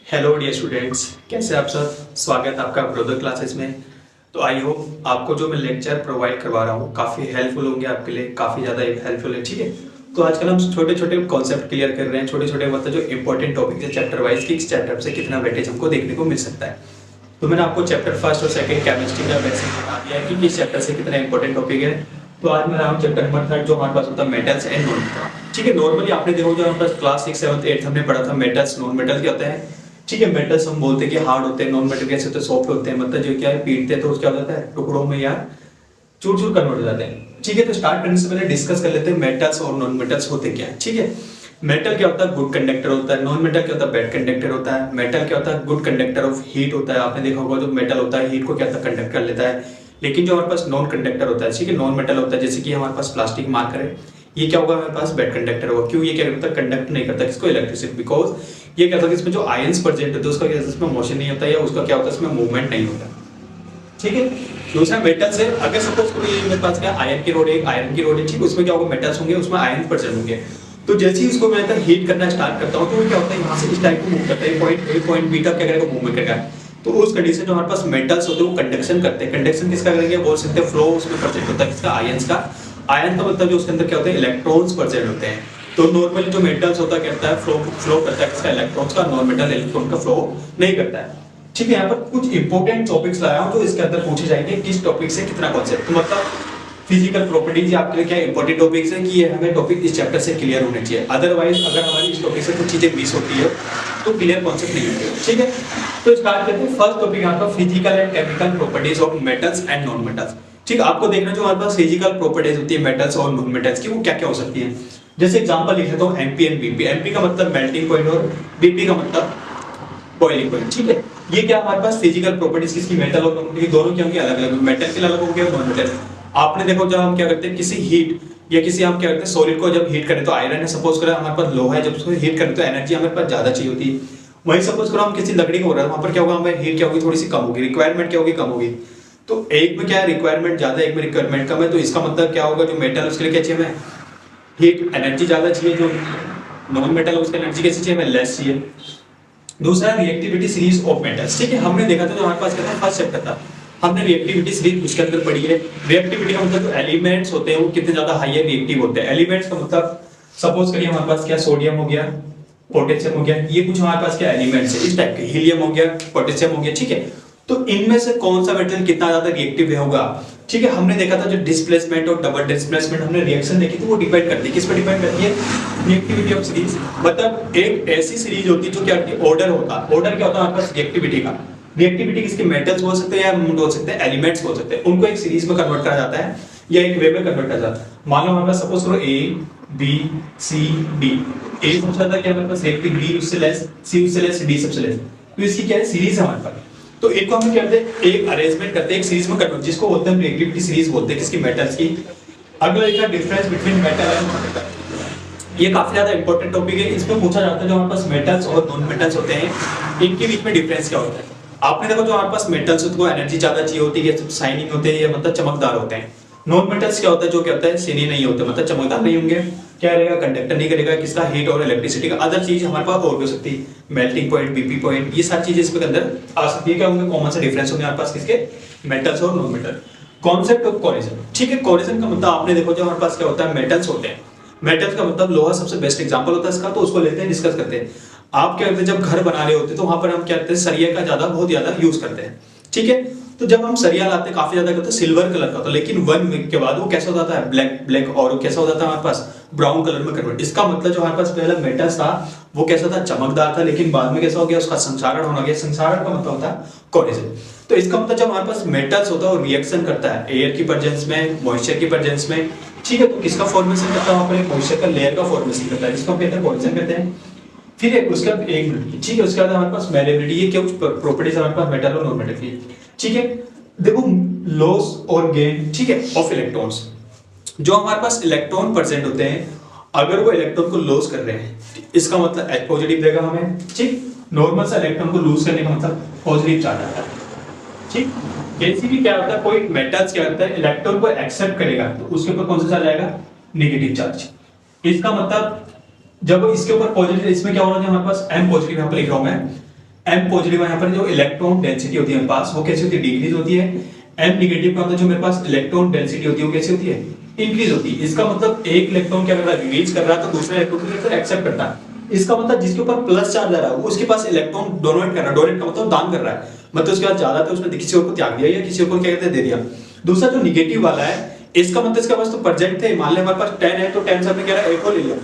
Hello dear students, कैसे आप सब। स्वागत है आपका ब्रोदर क्लासेस में। तो आई होप आपको जो मैं लेक्चर प्रोवाइड करवा रहा हूँ काफ़ी हेल्पफुल होंगे आपके लिए, काफ़ी ज़्यादा हेल्पफुल है। ठीक है, तो आजकल हम छोटे छोटे कॉन्सेप्ट क्लियर कर रहे हैं, छोटे छोटे मतलब जो इंपॉर्टेंट टॉपिक है चैप्टर वाइज कि इस चैप्टर से कितना वेटेज हमको देखने को मिल सकता है। तो मैंने आपको चैप्टर फर्स्ट और सेकंड केमिस्ट्री का बेसिक बता दिया है कि किस चैप्टर से कितना इंपॉर्टेंट टॉपिक है। तो आज मैं आऊँ चैप्टर नंबर थर्ड जो हमारे पास होता है मेटल्स एंड नॉन मेटल। ठीक है, नॉर्मली आपने देखो जो हमारे पास क्लास 6 7 8 हमने पढ़ा था मेटल्स नॉन मेटल क्या होता है। ठीक है, मेटल्स हम बोलते हैं कि हार्ड होते हैं, नॉन मेटल कैसे होते हैं सॉफ्ट होते हैं, मतलब जो क्या है पीटते हैं तो क्या हो जाता है टुकड़ों में या चूर चूर कन्वर्ट हो जाते हैं। ठीक है, तो स्टार्ट करने से पहले डिस्कस कर लेते हैं मेटल्स और नॉन मेटल्स होते क्या है। ठीक है, मेटल क्या होता है, गुड कंडक्टर होता है। नॉन मेटल क्या होता है, बैड कंडक्टर होता है। मेटल क्या होता है, गुड कंडक्टर ऑफ हीट होता है। आपने देखा होगा जो मेटल होता है हीट को क्या होता है कंडक्ट कर लेता है। लेकिन जो हमारे पास नॉन कंडक्टर होता है, ठीक है, नॉन मेटल होता है, जैसे कि हमारे पास प्लास्टिक मार्कर है, ये क्या होगा हमारे पास बैड कंडक्टर होगा। क्यों, ये क्या करता है कंडक्ट नहीं करता किसको, इलेक्ट्रिसिटी। बिकॉज ये क्या होता है इसमें जो आयंस प्रेजेंट होते हैं उसका क्या इसमें मोशन नहीं होता या उसका क्या होता है इसमें मूवमेंट नहीं होता। ठीक है, दूसरा मेटल से अगर सपोज कोई मेरे पास क्या आयरन की रोड है, आयरन की रोड है, ठीक, उसमें क्या होगा मेटल्स होंगे, उसमें आयन प्रेजेंट होंगे। तो जैसे ही उसको मैं हीट करना स्टार्ट करता हूँ तो वो क्या होता है यहाँ से इस टाइप को मूव करता है, पॉइंट ए पॉइंट बी का क्या करेगा मूवमेंट करेगा। तो उस कंडीशन जो हमारे पास मेटल्स होते हैं वो कंडक्शन करते हैं। कंडक्शन किसका करेंगे, बोल सकते हैं फ्लो उसमें प्रेजेंट होता है किसका, आयंस का। आयन का मतलब जो उसके अंदर क्या होता है इलेक्ट्रॉन्स प्रेजेंट होते हैं। तो नॉर्मली जो मेटल्स होता है कहता है फ्लो करता है किसका, इलेक्ट्रॉन्स का। नॉन मेटल इलेक्ट्रॉन का फ्लो नहीं करता है। ठीक है, यहाँ पर कुछ इंपॉर्टेंट टॉपिक्स लाया हूँ जो इसके अंदर पूछे जाएंगे, किस टॉपिक से कितना कॉन्सेप्ट। तो मतलब फिजिकल प्रॉपर्टीज आपके लिए क्या इंपॉर्टेंट टॉपिक्स है कि ये हमें टॉपिक इस चैप्टर से क्लियर होने चाहिए। अदरवाइज अगर हमारी इस टॉपिक से कुछ चीजें मिस होती है तो क्लियर कॉन्सेप्ट नहीं होते। ठीक है, तो स्टार्ट करते हैं। फर्स्ट टॉपिक यहाँ पर physical and chemical properties of metals and non metals. ठीक, आपको देखना जो हमारे पास फिजिकल प्रॉपर्टीज होती है मेटल्स और नॉन मेटल्स की वो क्या क्या हो सकती है। जैसे एग्जांपल लिख लेता हूँ एमपी एंड बीपी। एमपी का मतलब मेल्टिंग पॉइंट और बीपी का मतलब बॉइलिंग पॉइंट। ठीक है, ये क्या हमारे पास फिजिकल प्रॉपर्टीज किसकी, मेटल और नॉन मेटल दोनों की होंगी अलग अलग। मेटल के अलग होंगे और नॉन मेटल। आपने देखो जब हम क्या करते हैं किसी हीट या किसी हम क्या करते हैं सॉलिड को जब हीट करें तो आयरन है सपोज करें हमारे पास लोहा है, जब उसको हीट करें तो एनर्जी हमारे पास ज्यादा चाहिए होती है। वही सपोज करो हम किसी लकड़ी को हो रहा है वहां पर क्या होगा हमें हीट क्या होगी थोड़ी सी कम होगी, रिक्वायरमेंट क्या होगी कम होगी। तो एक में क्या है रिक्वायरमेंट ज्यादा, एक में रिक्वायरमेंट कम है। तो इसका मतलब क्या होगा जो मेटल उसके लिए क्या चाहिए हमें हीट एनर्जी ज्यादा चाहिए, जो नॉन मेटल है उसकी एनर्जी कैसी चाहिए हमें लेस चाहिए। दूसरा रिएक्टिविटी सीरीज ऑफ मेटल्स। ठीक है, हमने देखा था जो हमारे पास क्या था फर्स्ट चैप्टर था, हमने रिएक्टिविटी सीरीज उसके अंदर पढ़ी है। रिएक्टिविटी का मतलब जो एलिमेंट्स होते हैं वो कितने ज्यादा हाई रिएक्टिव होते हैं। एलिमेंट्स का मतलब सपोज करिए हमारे पास क्या सोडियम हो गया, पोटेशियम हो गया, ये कुछ हमारे पास क्या एलिमेंट्स है इस टाइप के, हीलियम हो गया, पोटेशियम हो गया। ठीक है, तो इनमें से कौन सा मेटल कितना ज्यादा रिएक्टिव होगा। ठीक है, हमने देखा था जो डिस्प्लेसमेंट और डबल डिस्प्लेसमेंट हमने रिएक्शन देखी थी वो डिपेंड करती है किस पर डिपेंड करती है, रिएक्टिविटी ऑफ सीरीज। मतलब एक ऐसी सीरीज होती है जो क्या ऑर्डर होता है, ऑर्डर क्या होता है हमारे पास रिएक्टिविटी का। रिएक्टिविटी किसके मेटल्स बोल सकते हैं या बोल सकते हैं एलिमेंट्स बोल सकते हैं, उनको एक सीरीज में कन्वर्ट करा जाता है या एक वे में कन्वर्ट करा जाता है। मान लो हमारे पास सपोज करो ए बी सी डी, ए सबसे ज्यादा क्या हमारे पास रिएक्टिव, बी उससे लेस, सी उससे लेस, डी सबसे लेस। तो इसकी क्या है सीरीज है हमारे पास। तो इनको हम क्या करते हैं एक अरेंजमेंट करते हैं एक सीरीज में कन्वर्ट, जिसको बोलते हैं रिएक्टिविटी सीरीज बोलते हैं किसकी, मेटल्स की। अगला एक difference between metal and non metal. ये काफी ज्यादा इंपॉर्टेंट टॉपिक है, इसमें पूछा जाता है जो हमारे पास मेटल्स और नॉन मेटल्स होते हैं इनके बीच में डिफरेंस क्या होता है। आपने देखो जो हमारे पास मेटल्स होते हैं एनर्जी ज्यादा चाहिए होती है, शाइनिंग होते हैं या मतलब चमकदार होते हैं। नॉन मेटल्स क्या होता है जो क्या होता है सीनी नहीं होते, मतलब चमकदार नहीं होंगे, क्या रहेगा कंडक्टर नहीं करेगा किसका, हीट और इलेक्ट्रिसिटी का। अदर चीज हमारे पास और भी हो सकती है, मेल्टिंग पॉइंट, बीपी पॉइंट, ये सारी चीजें इसके अंदर आ सकती है। क्या होंगे कॉमन सा डिफरेंस होंगे हमारे पास किसके, मेटल्स और non metal. Concept of collision. ठीक है, कोलिजन का मतलब आपने देखो जो हमारे पास क्या होता है मेटल्स होते हैं, मेटल्स का मतलब लोहा सबसे बेस्ट एग्जांपल होता है इसका, तो उसको लेते हैं डिस्कस करते हैं। आप क्या करते हैं जब घर बना रहे होते हैं तो वहां पर हम क्या करते हैं सरिया का बहुत ज्यादा यूज करते हैं। ठीक है, तो जब हम सरिया लाते हैं काफी ज्यादा करते हैं सिल्वर कलर का, तो लेकिन 1 वीक के बाद वो कैसा हो जाता है ब्लैक ब्लैक, और वो कैसा हो जाता है हमारे पास ब्राउन कलर में कन्वर्ट। इसका मतलब जो हमारे पास पहला मेटल्स था वो कैसा था चमकदार था, लेकिन बाद में कैसा हो गया उसका संक्षारण होना गया। संक्षारण का मतलब होता है कोलिजन। तो इसका मतलब जब हमारे पास मेटल्स होता है वो रिएक्शन करता है एयर की प्रेजेंस में, मॉइस्चर की प्रेजेंस में। ठीक है, तो किसका फॉर्मेशन करता है वहां पर एक मॉइस्चर का लेयर का फॉर्मेशन करता है जिसको हम कहते हैं कोलिजन कहते हैं। फिर उसके बाद एक मिनट, ठीक है, उसके बाद हमारे पास मैलेबिलिटी, ये क्या कुछ प्रॉपर्टीज हमारे पास मेटल और नॉन मेटल की। ठीक है, देखो लॉस और गेन, ठीक है, ऑफ इलेक्ट्रॉन्स। जो हमारे पास इलेक्ट्रॉन प्रेजेंट होते हैं अगर वो इलेक्ट्रॉन को लॉस कर रहे हैं इसका मतलब H पॉजिटिव देगा हमें। ठीक, नॉर्मल सा इलेक्ट्रॉन को लूज करने का मतलब पॉजिटिव चार्ज आता है। ठीक, कैसी भी क्या होता है कोई मेटल्स क्या होता है इलेक्ट्रॉन को एक्सेप्ट करेगा तो उसके ऊपर कौन सा चार्ज आएगा, नेगेटिव चार्ज। इसका मतलब जब इसके ऊपर पॉजिटिव, इसमें क्या होना चाहिए हमारे पास M पॉजिटिव, यहाँ पर लिख रहा हूं मैं एम पॉजिटिव यहाँ पर जो इलेक्ट्रॉन डेंसिटी होती है मेरे पास वो कैसी होती है, डिक्रीज होती है। एम निगेटिव का मतलब जो मेरे पास इलेक्ट्रॉन डेंसिटी होती है वो कैसी होती है, इंक्रीज होती है। इसका मतलब एक इलेक्ट्रॉन क्या कर रहा है, रिलीज कर रहा है, तो दूसरा इलेक्ट्रॉन को एक्सेप्ट करता है। इसका मतलब जिसके ऊपर प्लस चार्ज आ रहा है उसके पास इलेक्ट्रॉन डोनेट कर रहा है, डोनेट का मतलब दान कर रहा है, मतलब उसके पास ज्यादा था उसने किसी और को त्याग दिया या किसी और को क्या कहते हैं दे दिया। दूसरा जो निगेटिव वाला है इसका मतलब इसके पास तो प्रेजेंट थे, मान ले हमारे पास 10 है तो 10 से हमने क्या है एक और ले लिया,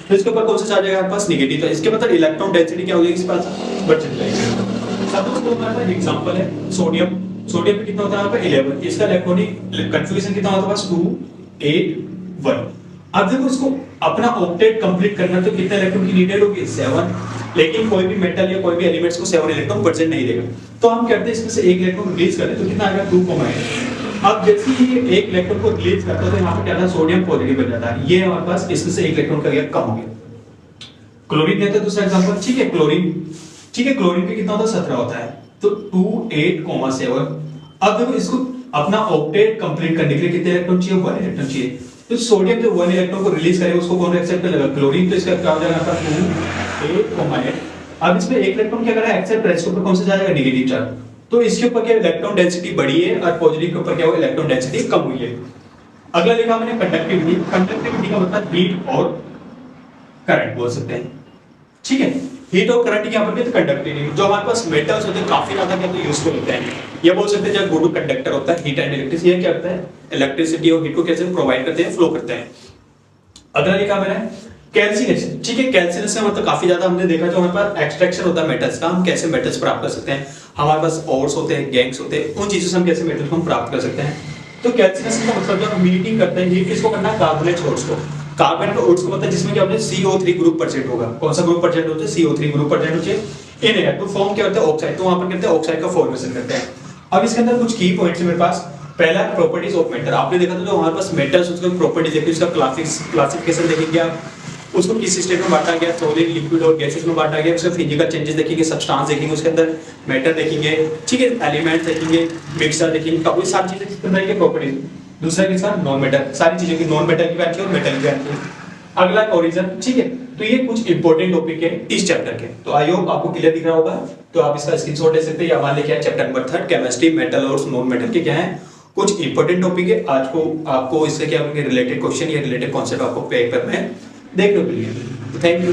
तो इसके ऊपर कौन सा चार्ज आएगा हमारे पास, निगेटिव। तो इसके मतलब इलेक्ट्रॉन डेंसिटी क्या हो जाएगी, इसके पास बढ़ चली जाएगी। सपोज तो हमारे पास एग्जांपल है सोडियम, सोडियम पे कितना होता है यहाँ पे 11, इसका इलेक्ट्रॉनिक कंफिगरेशन कितना होता है बस 2 8 1। अब देखो इसको अपना ऑक्टेट कंप्लीट करना तो कितने इलेक्ट्रॉन की नीडेड होगी, 7, लेकिन कोई भी मेटल या कोई भी एलिमेंट्स को 7 इलेक्ट्रॉन प्रेजेंट नहीं देगा, तो हम कहते हैं इसमें से एक इलेक्ट्रॉन रिलीज करें तो कितना आएगा 2,8। अब जैसे ही ये एक इलेक्ट्रॉन को रिलीज करता है तो यहाँ पे क्या था, सोडियम पॉजिटिव बन जाता है, ये हमारे पास इसमें से एक इलेक्ट्रॉन का गया कम हो गया। क्लोरीन लेते हैं दूसरा एग्जांपल, ठीक है क्लोरीन, ठीक है क्लोरीन पे कितना होता है 17 होता है, तो 2 8,7। अब देखो इसको अपना ऑक्टेट कंप्लीट करने के लिए कितने इलेक्ट्रॉन चाहिए, 1 इलेक्ट्रॉन चाहिए। तो सोडियम जो 1 इलेक्ट्रॉन को रिलीज करेगा उसको कौन एक्सेप्ट करेगा, क्लोरीन, तो इसका क्या हो जाएगा आपका 2 8,8। अब इसमें एक इलेक्ट्रॉन क्या कर रहा है, एक्सेप्ट कर रहा है, इसके ऊपर कौन सा जाएगा, निगेटिव चार्ज, तो इसके ऊपर क्या इलेक्ट्रॉन डेंसिटी बढ़ी है और पॉजिटिव के ऊपर क्या हुआ, इलेक्ट्रॉन डेंसिटी कम हुई है। अगला लिखा मैंने कंडक्टिविटी, कंडक्टिविटी का मतलब हीट और करंट बोल सकते हैं, ठीक है। हीट और करंट यहाँ पर कंडक्टिविटी, जो हमारे पास मेटल्स होते हैं काफी ज्यादा क्या तो यूजफुल होते हैं, ये बोल सकते हैं जब गुड कंडक्टर होता है, हीट एंड इलेक्ट्रिसिटी, ये क्या करता है, इलेक्ट्रिसिटी और हीट को कैसे प्रोवाइड करते हैं, फ्लो करते हैं। अगला लिखा मैंने कैल्सिनेशन, ठीक है। कैल्सिनेशन मतलब काफी ज्यादा हमने देखा जो हमारे पास एक्सट्रैक्शन होता है मेटल्स का, हम कैसे मेटल्स प्राप्त कर सकते हैं, हमारे पास ओर्स होते हैं, गैंग्स होते हैं, उन चीजों से हम कैसे मेटल को हम प्राप्त कर सकते हैं। तो कैल्सिनेशन का मतलब जब हम मीटिंग करते हैं, ये किसको करना है, कार्बोनेट ओर्स को। कार्बन का ओर्स को मतलब जिसमें क्या होता है CO3 ग्रुप प्रेजेंट होगा, कौन सा ग्रुप प्रेजेंट होता है, CO3 ग्रुप प्रेजेंट होता है। इन टू फॉर्म क्या होता है, ऑक्साइड, तो वहां पर कहते हैं ऑक्साइड का फॉर्मेशन करते हैं। अब इसके अंदर कुछ की पॉइंट्स है मेरे पास। पहला प्रॉपर्टीज ऑफ मेटल, आपने देखा था जो हमारे पास मेटल्स उसका प्रॉपर्टीज देखिए, उसका क्लासिफिकेशन देखेंगे आप, उसको किस स्टेट में बांटा गया, सॉलिड, लिक्विड और गैसेस में बांटा गया, उसके फिजिकल चेंजेस देखेंगे, सब्सटेंस देखेंगे, उसके अंदर मैटर देखेंगे, ठीक है, एलिमेंट्स देखेंगे, मिक्सचर देखेंगे, काफी सारी चीजें किस तरह की प्रॉपर्टीज। दूसरा किसका, नॉन मेटल, सारी चीजों की नॉन मेटल की व्याख्या और मेटल की व्याख्या। अगला ओरिजिन, ठीक है। तो ये कुछ इंपॉर्टेंट टॉपिक है इस चैप्टर के, तो आई होप आपको क्लियर दिख रहा होगा, तो आप इसका स्क्रीनशॉट ले सकते हैं, या मान लिया है चैप्टर नंबर 3 केमिस्ट्री, मेटल और नॉन मेटल के क्या है कुछ इंपॉर्टेंट टॉपिक है। आज को आपको इससे क्या रिलेटेड क्वेश्चन या रिलेटेड कॉन्सेप्ट आपको पेपर में देखने को मिलेंगे। Thank you.